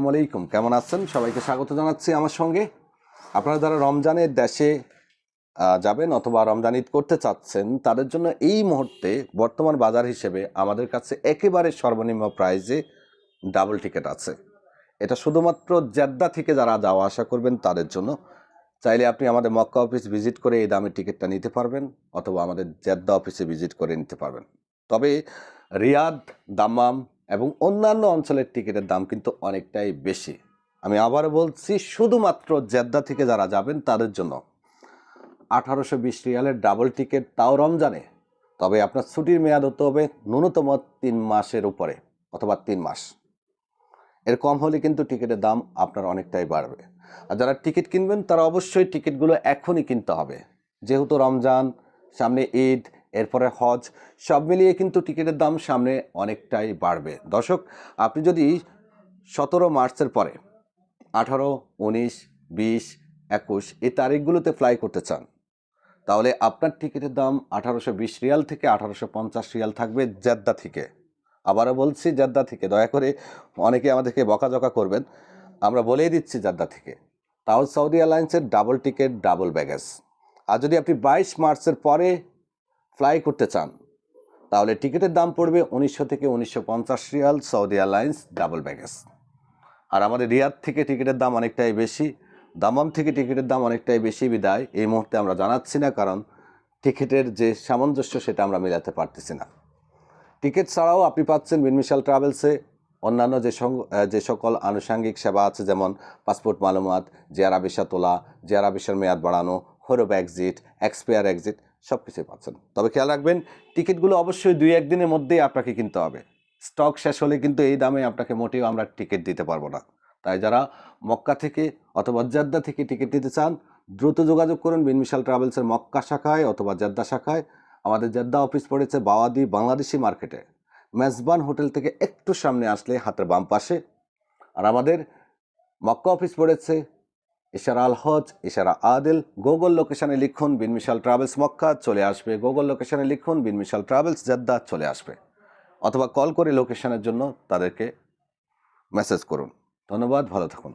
আসসালামু আলাইকুম, কেমন আছেন? সবাইকে স্বাগত জানাচ্ছি আমার সঙ্গে। আপনারা যারা রমজানের দেশে যাবেন অথবা রমজান ঈদ করতে চাচ্ছেন, তাদের জন্য এই মুহূর্তে বর্তমান বাজার হিসেবে আমাদের কাছে একেবারে সর্বনিম্ন প্রাইজে ডাবল টিকিট আছে। এটা শুধুমাত্র জেদ্দা থেকে যারা যাওয়া আসা করবেন তাদের জন্য। চাইলে আপনি আমাদের মক্কা অফিস ভিজিট করে এই দামের টিকিটটা নিতে পারবেন, অথবা আমাদের জেদ্দা অফিসে ভিজিট করে নিতে পারবেন। তবে রিয়াদ, দাম্মাম এবং অন্যান্য অঞ্চলের টিকিটের দাম কিন্তু অনেকটাই বেশি। আমি আবার বলছি, শুধুমাত্র জেদ্দা থেকে যারা যাবেন তাদের জন্য 1820 রিয়ালের ডাবল টিকিট, তাও রমজানে। তবে আপনার ছুটির মেয়াদ হতে হবে ন্যূনতম 3 মাসের উপরে, অথবা 3 মাস। এর কম হলে কিন্তু টিকিটের দাম আপনার অনেকটাই বাড়বে। আর যারা টিকিট কিনবেন তারা অবশ্যই টিকিটগুলো এখনই কিনতে হবে, যেহেতু রমজান, সামনে ঈদ, এরপরে হজ, সব মিলিয়ে কিন্তু টিকিটের দাম সামনে অনেকটাই বাড়বে। দর্শক, আপনি যদি 17 মার্চের পরে 18, 19, 20, 21 এই তারিখগুলোতে ফ্লাই করতে চান, তাহলে আপনার টিকিটের দাম 1820 রিয়াল থেকে 1850 রিয়াল থাকবে জেদ্দা থেকে। আবারও বলছি, জেদ্দা থেকে। দয়া করে অনেকে আমাদেরকে বকাঝকা করবেন, আমরা বলেই দিচ্ছি জেদ্দা থেকে। তাও সৌদি এয়ারলাইন্সের ডাবল টিকিট, ডাবল ব্যাগেজ। আর যদি আপনি 22 মার্চের পরে ফ্লাই করতে চান, তাহলে টিকিটের দাম পড়বে 1900 থেকে 1950 riyal, Saudi airlines double baggage. আর আমাদের রিয়াদ থেকে টিকিটের দাম অনেকটাই বেশি, দামাম থেকে টিকিটের দাম অনেকটাই বেশি বিদায় এই মুহূর্তে আমরা জানাচ্ছি না, কারণ টিকিটের যে সামঞ্জস্য সেটা আমরা মেলাতে পারতেছি না। টিকিট ছাড়াও আপনি পাচ্ছেন বিনমিশাল ট্রাভেলসে অন্যান্য যে সকল আনুষঙ্গিক সেবা আছে, যেমন পাসপোর্ট মালুমাত, জিয়ারা ভিসা তোলা, জিয়ারা ভিসার মেয়াদ বাড়ানো, হরব এক্সিট, এক্সপায়ার এক্সিট, সব কিছুই পাচ্ছেন। তবে খেয়াল রাখবেন, টিকিটগুলো অবশ্যই 2-1 দিনের মধ্যেই আপনাকে কিনতে হবে। স্টক শেষ হলে কিন্তু এই দামে আপনাকে মোটেও আমরা টিকিট দিতে পারবো না। তাই যারা মক্কা থেকে অথবা জেদ্দা থেকে টিকিট নিতে চান, দ্রুত যোগাযোগ করুন বিনমিশাল ট্রাভেলসের মক্কা শাখায় অথবা জেদ্দা শাখায়। আমাদের জেদ্দা অফিস পড়েছে বাওয়াদি বাংলাদেশি মার্কেটে, মেজবান হোটেল থেকে একটু সামনে আসলে হাতের বাম পাশে। আর আমাদের মক্কা অফিস পড়েছে ইশারা আল হজ, ইশারা আদিল। গুগল লোকেশানে লিখুন বিনমিশাল ট্রাভেলস মক্কা, চলে আসবে। গুগল লোকেশানে লিখুন বিনমিশাল ট্রাভেলস জেদ্দা, চলে আসবে। অথবা কল করে লোকেশানের জন্য তাদেরকে মেসেজ করুন। ধন্যবাদ, ভালো থাকুন।